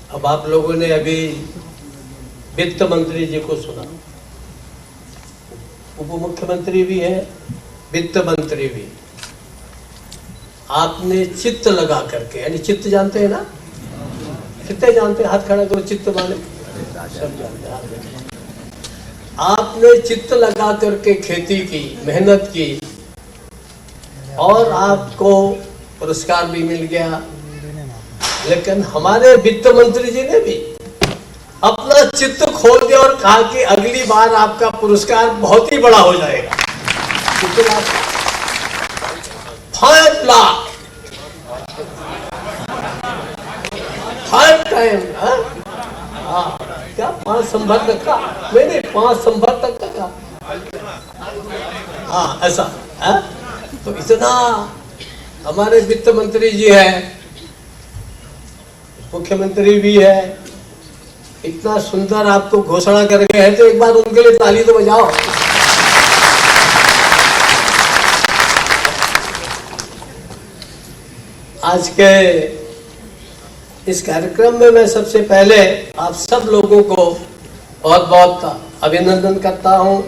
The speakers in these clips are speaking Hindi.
अब आप लोगों ने अभी वित्त मंत्री जी को सुना, उप मुख्यमंत्री भी है, वित्त मंत्री भी। आपने चित्त लगा करके, यानी चित्त जानते हैं ना, कितने जानते हैं? हाथ खड़ा करो, चित्त माने सब जानते हैं। आपने चित्त लगा करके खेती की, मेहनत की और आपको पुरस्कार भी मिल गया। लेकिन हमारे वित्त मंत्री जी ने भी अपना चित्त खोल दिया और कहा कि अगली बार आपका पुरस्कार बहुत ही बड़ा हो जाएगा। कितना? 5 लाख 5 टाइम। हाँ, क्या 5 संभर तक का? नहीं 5 संभर तक का। हाँ ऐसा है। तो इतना हमारे वित्त मंत्री जी है, मुख्यमंत्री भी है, इतना सुंदर आपको घोषणा करके है, तो एक बार उनके लिए ताली तो बजाओ। आज के इस कार्यक्रम में मैं सबसे पहले आप सब लोगों को बहुत बहुत अभिनंदन करता हूं,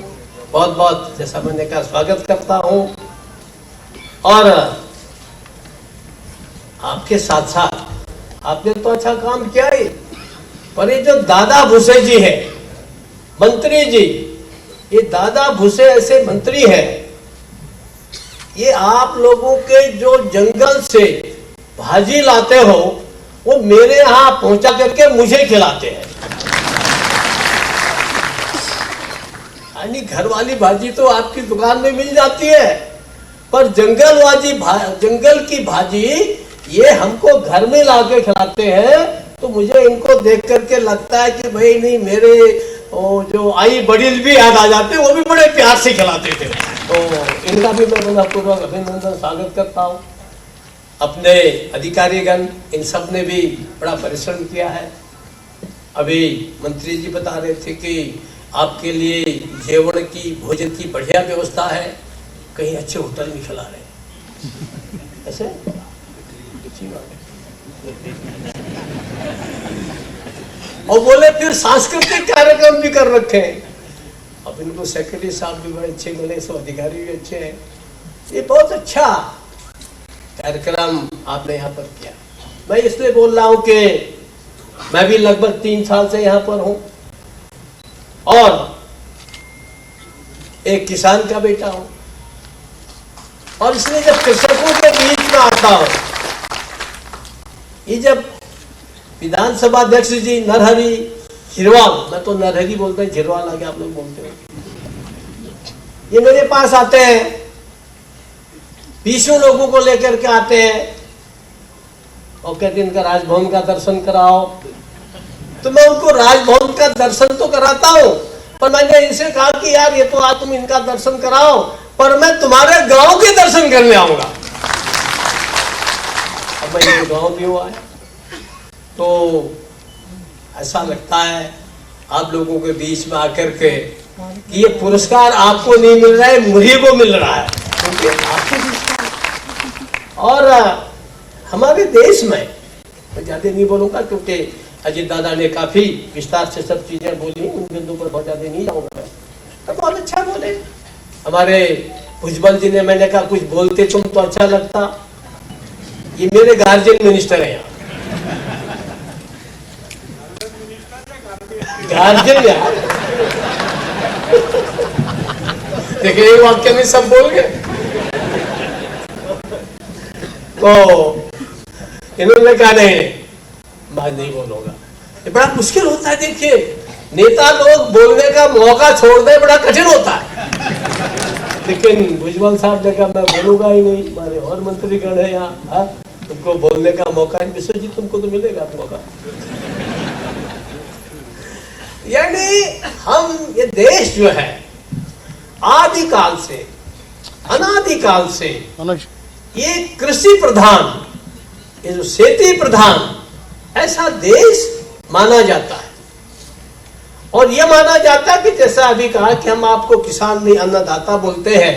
बहुत बहुत जैसा मैंने कहा स्वागत करता हूं। और आपके साथ साथ आपने तो अच्छा काम किया ही, पर ये जो दादा भुसे जी है मंत्री जी, ये दादा भुसे ऐसे मंत्री हैं, ये आप लोगों के जो जंगल से भाजी लाते हो वो मेरे यहाँ पहुंचा करके मुझे खिलाते हैं। यानी घर वाली भाजी तो आपकी दुकान में मिल जाती है, पर जंगल की भाजी ये हमको घर में लाके खिलाते हैं। तो मुझे इनको देख करके लगता है कि भाई नहीं, मेरे जो आई बड़ील भी याद आ जाते हैं, वो भी बड़े प्यार से खिलाते थे। तो इनका भी मैं मनपूर्वक अभिनंदन स्वागत करता हूँ। अपने अधिकारीगण इन सब ने भी बड़ा परिश्रम किया है। अभी मंत्री जी बता रहे थे कि आपके लिए जेवण की, भोजन की बढ़िया व्यवस्था है, कहीं अच्छे होटल में खिला रहे ऐसे। और बोले फिर सांस्कृतिक कार्यक्रम भी कर रखे हैं। अब इनको सेक्रेटरी साहब भी बड़े अच्छे मिले, सब अधिकारी भी अच्छे हैं। ये बहुत अच्छा कार्यक्रम आपने यहाँ पर किया। मैं इसलिए बोल रहा हूं कि मैं भी लगभग 3 साल से यहाँ पर हूं और एक किसान का बेटा हूं, और इसलिए जब कृषकों के बीच में आता हूं, ये जब विधानसभा अध्यक्ष जी नरहरि झिरवाल, मैं तो नरहरि बोलता हूं, झिरवाल आगे आप लोग बोलते हो, ये मेरे पास आते हैं, 20 लोगों को लेकर के आते हैं और कहते हैं इनका राजभवन का दर्शन कराओ। तो मैं उनको राजभवन का दर्शन तो कराता हूं, पर मैंने इनसे कहा कि यार ये तो आज तुम इनका दर्शन कराओ, पर मैं तुम्हारे गांव के दर्शन करने आऊंगा। अब मैं ये गांव भी हुआ है, तो ऐसा लगता है आप लोगों के बीच में आकर के कि ये पुरस्कार आपको नहीं मिल रहा है, मुझे को मिल रहा है, क्योंकि आपके और हमारे देश में, मैं ज्यादा नहीं बोलूंगा क्योंकि अजीत दादा ने काफी विस्तार से सब चीजें बोली, उन बिंदु पर बहुत ज्यादा नहीं जाऊंगा मैं। तो बहुत अच्छा बोले हमारे भुजबल जी ने। मैंने कहा कुछ बोलते तुम तो अच्छा लगता, ये मेरे गार्जियन मिनिस्टर है यहाँ, गार्जियन यार। देखिए एक वाक्य में सब बोल गए। तो इन्होंने कहा नहीं, बात नहीं बोलूंगा। ये बड़ा मुश्किल होता है। देखिए नेता लोग बोलने का मौका छोड़ दे, बड़ा कठिन होता है। लेकिन भुजबल साहब ने कहा मैं बोलूंगा ही नहीं, हमारे और मंत्रीगण है यहाँ, तुमको बोलने का मौका है, विश्वजीत तुमको तो मिलेगा मौका। यानी हम, ये देश जो है आदिकाल से, अनादिकाल से ये कृषि प्रधान, ये जो खेती प्रधान ऐसा देश माना जाता है। और यह माना जाता है कि जैसा अभी कहा कि हम आपको किसान नहीं अन्नदाता बोलते हैं,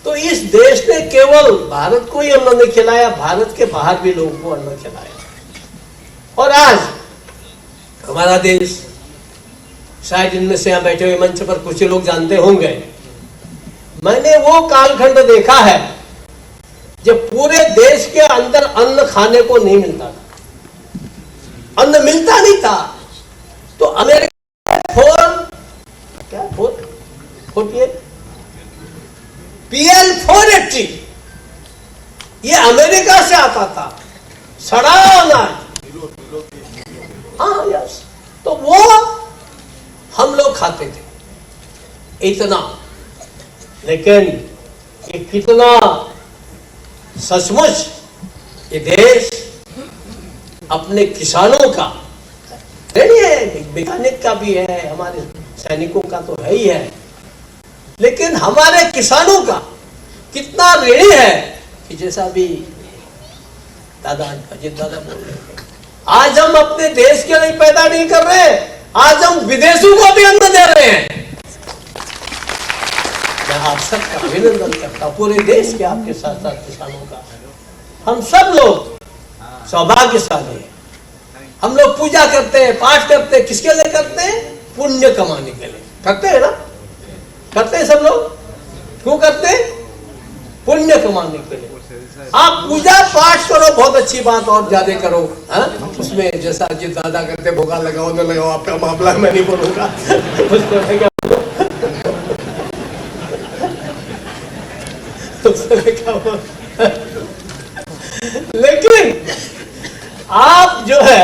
तो इस देश ने केवल भारत को ही अन्न नहीं खिलाया, भारत के बाहर भी लोगों को अन्न खिलाया। और आज हमारा देश, शायद इनमें से यहाँ बैठे हुए मंच पर कुछ लोग जानते होंगे, मैंने वो कालखंड देखा है जब पूरे देश के अंदर अन्न खाने को नहीं मिलता था, अन्न मिलता नहीं था। तो अमेरिका क्या 48 PL 480 ये अमेरिका से आता था, सड़ा अनाज। हाँ यस, तो वो हम लोग खाते थे इतना। लेकिन ये कितना सचमुच ये देश अपने किसानों का ऋणी है, वैज्ञानिक का भी है, हमारे सैनिकों का तो है ही है, लेकिन हमारे किसानों का कितना ऋणी है कि जैसा भी दादा अजीत दादा बोल रहे हैं, आज हम अपने देश के लिए पैदा नहीं कर रहे, आज हम विदेशों को भी अन्न दे रहे हैं। मैं आप सबका अभिनंदन करता हूं, पूरे देश के आपके साथ साथ किसानों का। हम सब लोग सौभाग्यशाली हैं। हम लोग पूजा करते हैं, पाठ करते हैं, किसके लिए करते हैं? पुण्य कमाने के लिए करते हैं ना, करते हैं सब लोग। क्यों करते हैं? पुण्य कमाने के लिए। आप पूजा पाठ करो, बहुत अच्छी बात, और ज्यादा करो। उसमें जैसा अजीत दादा करते, भोगा लगाओ न लगाओ, आपका मामला मैं नहीं बोलूंगा लेकिन आप जो है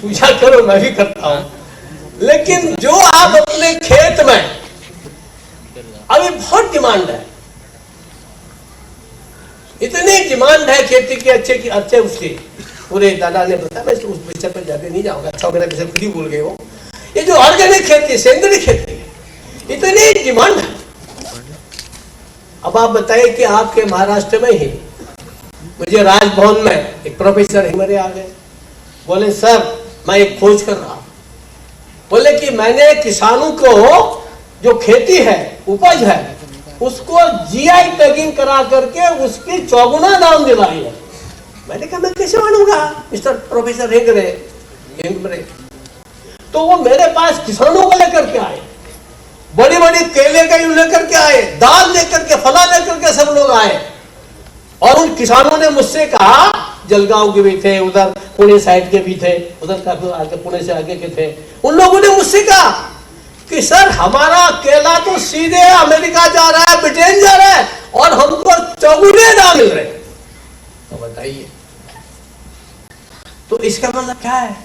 पूजा करो, मैं भी करता हूं, लेकिन जो आप अपने खेत में, अभी बहुत डिमांड है, इतनी डिमांड है खेती की, अच्छे उसके पूरे दादा ने बताया, मैं उस विषय पर ज्यादा नहीं जाऊंगा, अच्छा मेरा विषय खुद ही भूल गए वो। ये जो ऑर्गेनिक खेती, सेंद्रीय खेती, इतनी डिमांड है। अब आप बताइए कि आपके महाराष्ट्र में ही मुझे राजभवन में एक प्रोफेसर हिमरे आ गए, बोले सर मैं एक खोज कर रहा हूं, बोले कि मैंने किसानों को जो खेती है, उपज है, उसको GI टैगिंग करा करके उसकी 4 दाम दिलाई है। मैंने कहा मैं कैसे मानूंगा मिस्टर प्रोफेसर हिमरे। तो वो मेरे पास किसानों को लेकर के आए, बड़ी बड़ी केले का लेकर के आए, दाल लेकर के, फला लेकर के सब लोग आए, और उन किसानों ने मुझसे कहा, जलगांव के भी थे, उधर पुणे साइड के भी थे, उधर काफी आगे पुणे से आगे के थे, उन लोगों ने मुझसे कहा कि सर हमारा केला तो सीधे अमेरिका जा रहा है, ब्रिटेन जा रहा है, और हमको 4 दाम मिल रहे। तो बताइए, तो इसका मतलब क्या है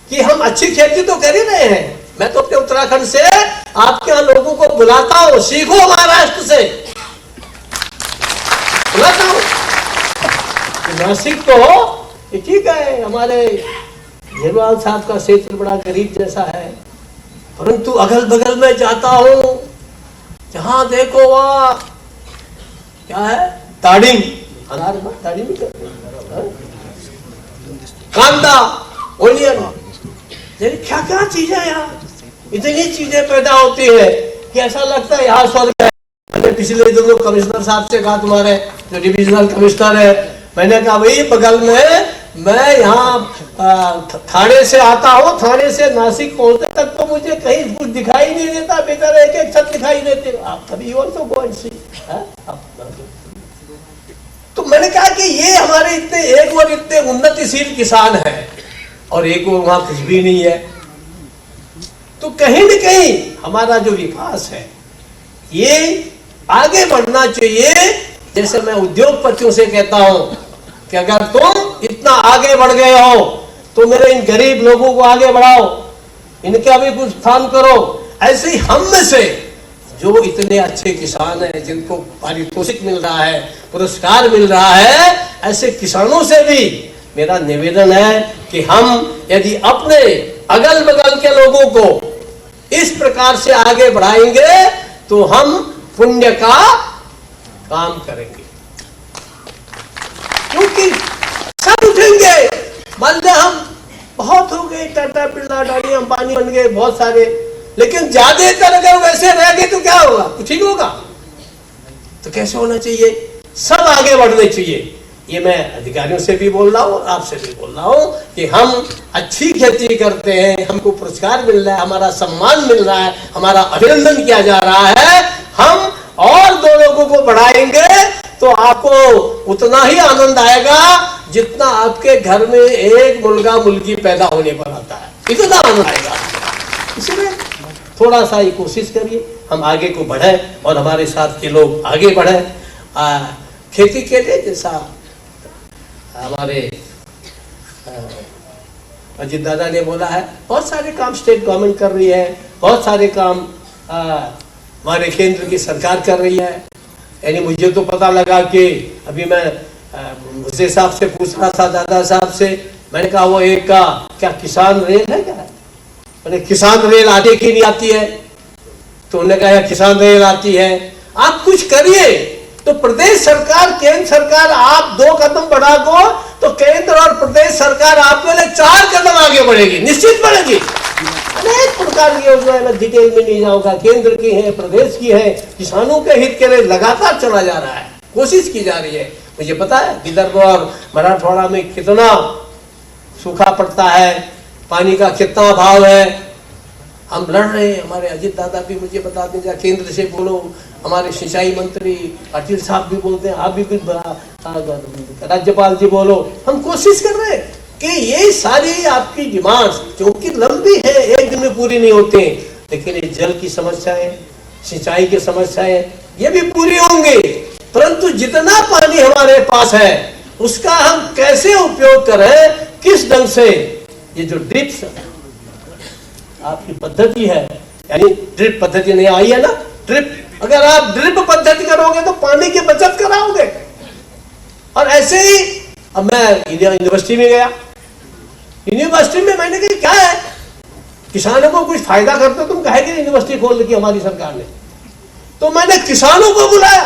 कि हम अच्छी खेती तो कर ही रहे हैं। मैं तो अपने उत्तराखंड से आपके यहाँ लोगों को बुलाता हूं, सीखो महाराष्ट्र से, बुलाता हूं। नासिक तो ठीक है, हमारे घेरवाल साहब का क्षेत्र बड़ा गरीब जैसा है, परंतु अगल बगल में जाता हूं, जहां देखो वहां क्या है, ताड़ीम, अनार में ताड़ीम ही करते हैं, कांदा, ओनियन, क्या क्या चीजें यार, इतनी चीजें पैदा होती है कि ऐसा लगता है यहाँ स्वर्ग है। मैंने पिछले दिनों कमिश्नर साहब से कहा, तुम्हारे जो डिविजनल कमिश्नर है, मैंने कहा भाई बगल में मैं यहाँ थाने से आता हूँ, थाने से नासिक पहुंचने तक तो मुझे कहीं कुछ दिखाई नहीं देता, बेचारे एक छत दिखाई देते। आप कभी और तो गो सी, तो मैंने कहा कि ये हमारे इतने एक और इतने उन्नतिशील किसान है, और एक और वहां कुछ भी नहीं है। तो कहीं न कहीं हमारा जो विकास है ये आगे बढ़ना चाहिए। जैसे मैं उद्योगपतियों से कहता हूं कि अगर तुम इतना आगे बढ़ गए हो तो मेरे इन गरीब लोगों को आगे बढ़ाओ, इनका भी कुछ स्थान करो। ऐसे ही हम में से जो इतने अच्छे किसान हैं, जिनको पारितोषिक मिल रहा है, पुरस्कार मिल रहा है, ऐसे किसानों से भी मेरा निवेदन है कि हम यदि अपने अगल बगल के लोगों को इस प्रकार से आगे बढ़ाएंगे तो हम पुण्य का काम करेंगे, क्योंकि सब उठेंगे। मान लो हम बहुत हो गए, टाटा बिरला अडानी अंबानी बन गए बहुत सारे, लेकिन ज्यादातर अगर वैसे रह गए तो क्या होगा? कुछ ही होगा। तो कैसे होना चाहिए? सब आगे बढ़ने चाहिए। ये मैं अधिकारियों से भी बोल रहा हूँ और आपसे भी बोल रहा हूँ कि हम अच्छी खेती करते हैं, हमको पुरस्कार मिल रहा है, हमारा सम्मान मिल रहा है, हमारा अभिनंदन किया जा रहा है। हम और 2 लोगों को बढ़ाएंगे तो आपको उतना ही आनंद आएगा जितना आपके घर में एक मुर्गा मुर्गी पैदा होने पर आता है, इतना आनंद आएगा। इसलिए थोड़ा सा ही कोशिश करिए, हम आगे को बढ़े और हमारे साथ के लोग आगे बढ़े। खेती के लिए जैसा हमारे अजीत दादा ने बोला है, बहुत सारे काम स्टेट गवर्नमेंट कर रही है, बहुत सारे काम हमारे केंद्र की सरकार कर रही है। यानी मुझे तो पता लगा कि अभी मैं मुझसे साहब से पूछ रहा था, दादा साहब से, मैंने कहा वो एक का क्या किसान रेल है क्या? मैंने किसान रेल आती की नहीं आती है? तो उन्होंने कहा किसान रेल आती है। आप कुछ करिए तो प्रदेश सरकार, केंद्र सरकार आप 2 कदम बढ़ा दो तो केंद्र और प्रदेश सरकार आपके लिए 4 कदम आगे बढ़ेगी, निश्चित बढ़ेगी। अनेक प्रकार की योजनाएं, मैं डिटेल में नहीं जाऊंगा, केंद्र की है, प्रदेश की है, किसानों के हित के लिए लगातार चला जा रहा है, कोशिश की जा रही है। मुझे पता है विदर्भ और मराठवाड़ा में कितना सूखा पड़ता है, पानी का कितना अभाव है, हम लड़ रहे हैं। हमारे अजीत दादा भी मुझे बताते हैं, केंद्र से बोलो, हमारे सिंचाई मंत्री पाटिल साहब भी बोलते हैं, आप भी राज्यपाल जी बोलो, हम कोशिश कर रहे हैं कि ये सारी आपकी डिमांड्स जो कि लंबी है, एक दिन में पूरी नहीं होते, लेकिन ये जल की समस्याएं, सिंचाई की समस्याएं, ये भी पूरी होंगी। परंतु जितना पानी हमारे पास है उसका हम कैसे उपयोग करें, किस ढंग से, ये जो ड्रिप्स आपकी पद्धति है, यानी ड्रिप पद्धति नहीं आई है ना, ड्रिप, अगर आप ड्रिप पद्धति करोगे तो पानी की बचत कराओगे। और ऐसे ही अब मैं यूनिवर्सिटी में गया, यूनिवर्सिटी में मैंने कहा क्या है, किसानों को कुछ फायदा करते हो तुम, कहेगी यूनिवर्सिटी खोल दी हमारी सरकार ने। तो मैंने किसानों को बुलाया,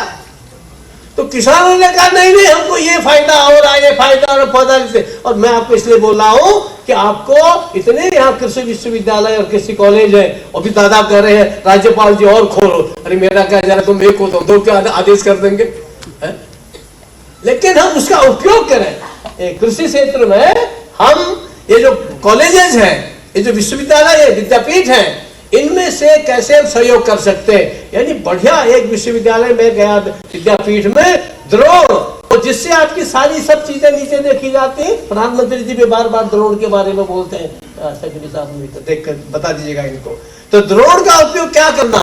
तो किसानों ने कहा नहीं नहीं हमको ये फायदा हो रहा है, ये फायदा और फायदा से। और मैं आपको इसलिए बोल रहा हूं कि आपको इतने यहाँ कृषि विश्वविद्यालय और कृषि कॉलेज है, अभी दादा कह रहे हैं राज्यपाल जी और खोलो, अरे मेरा क्या जा रहा, तुम एक हो तो 2 के आदेश कर देंगे है? लेकिन हम उसका उपयोग करें। कृषि क्षेत्र में हम ये जो कॉलेजेस हैं, ये जो विश्वविद्यालय है, विद्यापीठ है, इनमें से कैसे हम सहयोग कर सकते हैं। यानी बढ़िया एक विश्वविद्यालय में गया, विद्यापीठ में ड्रोन, और जिससे आपकी सारी सब चीजें नीचे देखी जाती है। प्रधानमंत्री जी भी बार बार ड्रोन के बारे में बोलते हैं, सेक्रेटरी साहब तो देख कर बता दीजिएगा इनको। तो ड्रोन का उपयोग क्या करना,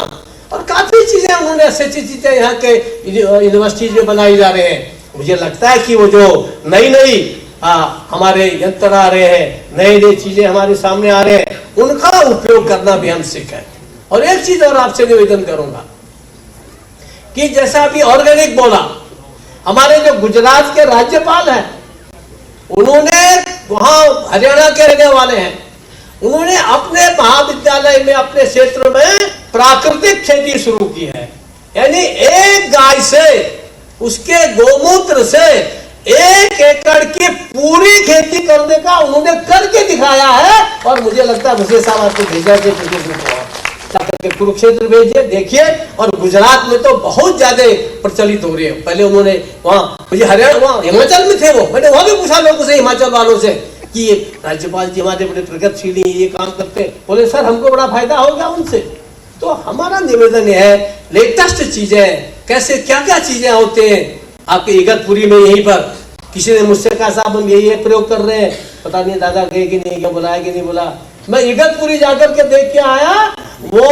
और काफी चीजें उन्होंने अच्छी चीजें यहाँ के यूनिवर्सिटीज में बनाई जा रहे हैं। मुझे लगता है कि वो जो नई नई हमारे यंत्र आ रहे हैं, नई नई चीजें हमारे सामने आ रहे हैं, उनका उपयोग करना भी हम सीखें। और एक चीज और आपसे निवेदन करूंगा कि जैसा अभी ऑर्गेनिक बोला, हमारे जो गुजरात के राज्यपाल हैं, उन्होंने, वहां हरियाणा के रहने वाले हैं, उन्होंने अपने महाविद्यालय में, अपने क्षेत्र में प्राकृतिक खेती शुरू की है। यानी एक गाय से, उसके गोमूत्र से 1 एकड़ की पूरी खेती करने का उन्होंने करके दिखाया है। और मुझे लगता है मुझे साहब आपको भेजा के कुरुक्षेत्र भेजिए, देखिए। और गुजरात में तो बहुत ज्यादा प्रचलित हो रही है। पहले उन्होंने वहां, मुझे हरियाणा, वहां हिमाचल में थे वो, मैंने वहां भी पूछा लोगों से, हिमाचल वालों से, कि ये राज्यपाल जी हमारे बड़े प्रगतिशील ये काम करते हैं। बोले सर हमको बड़ा फायदा हो गया उनसे। तो हमारा निवेदन है, लेटेस्ट चीजें, कैसे क्या क्या चीजें होते हैं आपके इगतपुरी में। यहीं पर किसी ने मुझसे कहा साहब हम ये प्रयोग कर रहे हैं, पता नहीं दादा गए कि नहीं, क्या बुलाया कि नहीं बुला। मैं इगतपुरी जाकर के देख के आया, वो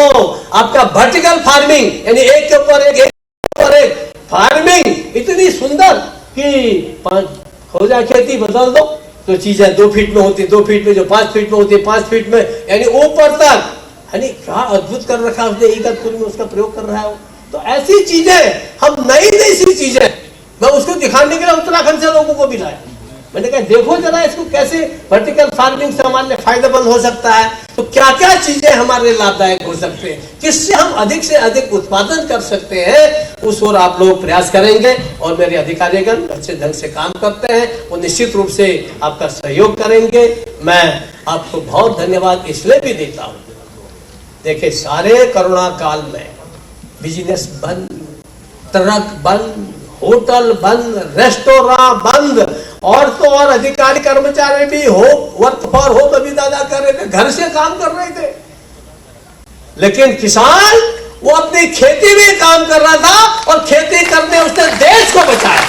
आपका वर्टिकल फार्मिंग, यानी एक के ऊपर एक फार्मिंग इतनी सुंदर कि 5 हो जाए खेती, बदल दो तो चीजें 2 फीट में होती, 2 फीट में जो 5 फीट में होती, 5 फीट में, यानी ऊपर तक, यानी क्या अद्भुत कर रखा उसने इगतपुरी में, उसका प्रयोग कर रहा है। तो ऐसी चीजें, हम नई नई सी चीजें, मैं उसको दिखाने के लिए उत्तराखंड से लोगों को भी लाया। मैंने कहा देखो जरा इसको कैसे वर्टिकल फार्मिंग से हमारे लिए फायदेमंद हो सकता है, तो क्या क्या चीजें हमारे लिए लाभदायक हो सकते हैं, किससे हम अधिक से अधिक उत्पादन कर सकते हैं, उस ओर आप लोग प्रयास करेंगे। और मेरे अधिकारीगण अच्छे ढंग से काम करते हैं, वो निश्चित रूप से आपका सहयोग करेंगे। मैं आपको बहुत धन्यवाद इसलिए भी देता हूँ, देखिए सारे कोरोना काल में बिजनेस बंद, ट्रक बंद, होटल बंद, रेस्टोरेंट बंद, और तो और अधिकारी कर्मचारी भी वर्क फॉर होम अभी दादा कर रहे थे, घर से काम कर रहे थे। लेकिन किसान वो अपनी खेती में काम कर रहा था और खेती करने उसने देश को बचाया,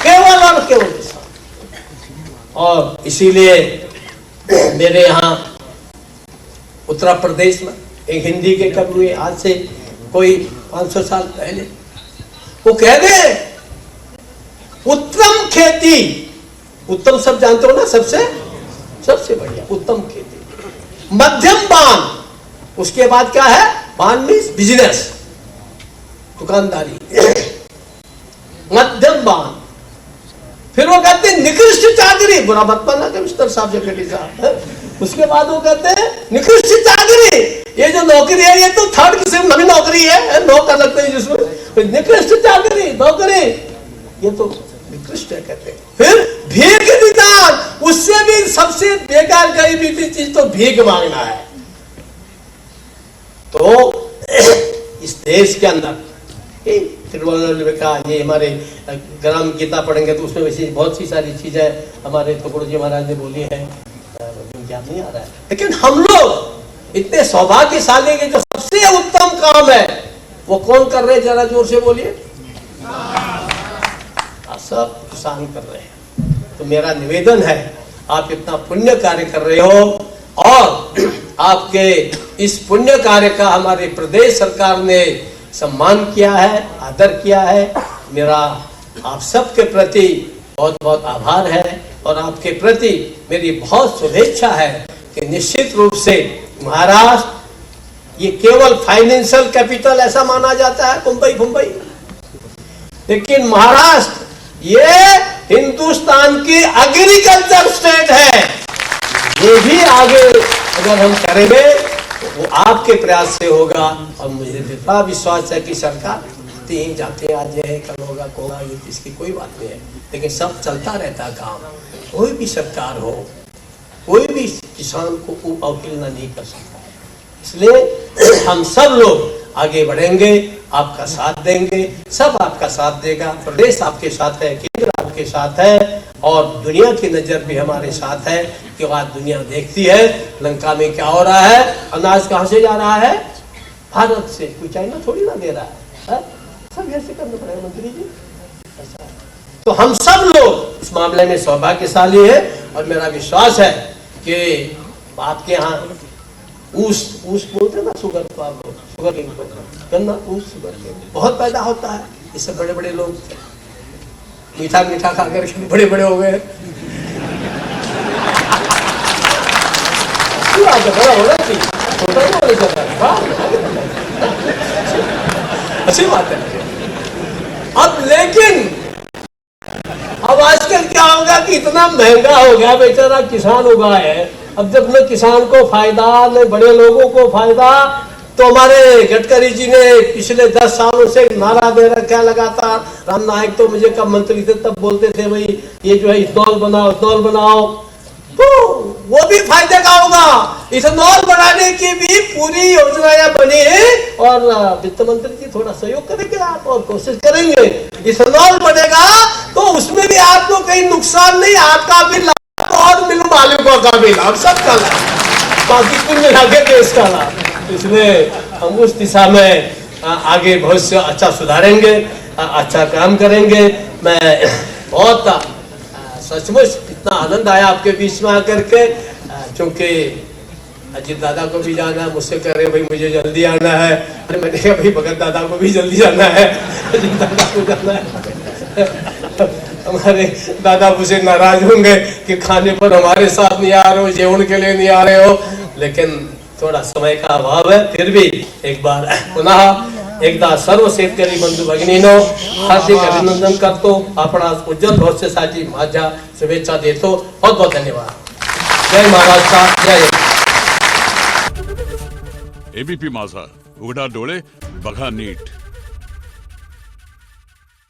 केवल और केवल किसान। और इसीलिए मेरे यहाँ उत्तर प्रदेश में एक हिंदी के कवि हुए, आज से कोई 500 साल पहले, वो कह दे उत्तम खेती, उत्तम सब जानते हो ना, सबसे बढ़िया उत्तम खेती, मध्यम बान, उसके बाद क्या है, बान मीन्स बिजनेस, दुकानदारी, मध्यम बान। फिर वो कहते हैं निकृष्ट चाकरी, बुरा मत मानना कि मिस्टर साहब सेक्रेटरी साहब। उसके बाद वो कहते हैं निकृष्ट चाकरी, ये जो नौकरी है ये तो थर्ड किस्म नवी नौकरी है, नौकर लगते हैं जिसमें, निकृष्ट चाकरी नौकरी ये तो निकृष्ट है कहते हैं। फिर भीख निदान, उससे भी सबसे बेकार गरीबी चीज तो भीख मांगना है। तो इस देश के अंदर तिरुवल्लुवर में कहा, ये हमारे ग्राम गीता पढ़ेंगे तो उसमें वैसे बहुत सी सारी चीजें हमारे तुकड़ो जी महाराज ने बोली है, याद नहीं आ रहा है। लेकिन हम लोग इतने सौभाग्यशाली के जो सबसे उत्तम काम है वो कौन कर रहे हैं, जरा जोर से बोलिए। सब किसान कर रहे हैं। तो मेरा निवेदन है, आप इतना पुण्य कार्य कर रहे हो और आपके इस पुण्य कार्य का हमारे प्रदेश सरकार ने सम्मान किया है, आदर किया है। मेरा आप सबके प्रति बहुत बहुत आभार है और आपके प्रति मेरी बहुत शुभेच्छा है कि निश्चित रूप से महाराष्ट्र ये केवल फाइनेंशियल कैपिटल ऐसा माना जाता है, मुंबई, लेकिन महाराष्ट्र ये हिंदुस्तान की एग्रीकल्चर स्टेट है। ये भी आगे अगर हम करेंगे वो आपके प्रयास से होगा और मुझे बड़ा विश्वास है कि सरकार जाते आज है, कल होगा ये इसकी कोई बात नहीं है, लेकिन सब चलता रहता है काम। कोई भी सरकार हो, कोई भी किसान को अवहेलना नहीं कर सकता। इसलिए हम सब लोग आगे बढ़ेंगे, आपका साथ देंगे, सब आपका साथ देगा, प्रदेश आपके साथ है, केंद्र आपके साथ है और दुनिया की नजर भी हमारे साथ है कि आज दुनिया देखती है लंका में क्या हो रहा है। अनाज कहाँ से जा रहा है, भारत से, कोई चाइना थोड़ी ना दे रहा है, सब ऐसे करना पड़ेगा मंत्री जी। तो हम सब लोग इस मामले में सौभाग्यशाली है और मेरा विश्वास है कि आपके यहाँ ऊस बोलते ना, शुगर केन गन्ना, ऊस शुगर केन बहुत पैदा होता है। इससे बड़े बड़े लोग मीठा खा कर बड़े बड़े हो गए। बड़ा होना चाहिए, छोटा नहीं होना चाहिए, अच्छी बात है। अब लेकिन अब आजकल क्या होगा कि इतना महंगा हो गया, बेचारा किसान उगा है, अब जब न किसान को फायदा न बड़े लोगों को फायदा, तो हमारे गडकरी जी ने पिछले 10 सालों से नारा दे रखा है लगातार। राम नायक तो मुझे कब मंत्री थे तब बोलते थे भाई ये जो है इथेनॉल बनाओ, तो वो भी फायदे का होगा। इथेनॉल बनाने की भी पूरी योजना बनी और वित्त मंत्री जी थोड़ा सहयोग करेंगे आप और कोशिश करेंगे। इथेनॉल बनेगा तो उसमें भी आपको कहीं नुकसान नहीं, आपका भी लाभ और मिल मालिकों का भी लाभ, सबका लाभ, बाकी कुल मिला के देश का लाभ। इसलिए हम उस दिशा में आगे बहुत से अच्छा सुधारेंगे, अच्छा काम करेंगे। मैं बहुत सचमुच इतना आनंद आया आपके बीच में आकर के, क्योंकि अजीत दादा को भी जाना है, मुझसे कह रहे भाई मुझे जल्दी आना है। अरे मैंने कहा भाई भगत दादा को भी जल्दी जाना है, अजीत दादा को जाना है। हमारे दादा मुझसे नाराज होंगे कि खाने पर हमारे साथ नहीं आ रहे हो, जेवन के लिए नहीं आ रहे हो, लेकिन थोड़ा समय का अभाव है। फिर भी एक बार पुनः एकदा सर्व शेतकरी बंधू भगिनीनो हार्दिक अभिनंदन करतो, अपना उज्जवल भविष्यासाठी माझ्या शुभेच्छा देतो। बहुत बहुत धन्यवाद। जय महाराष्ट्र, जय। एबीपी माझा, उघडा डोळे बघा नीट।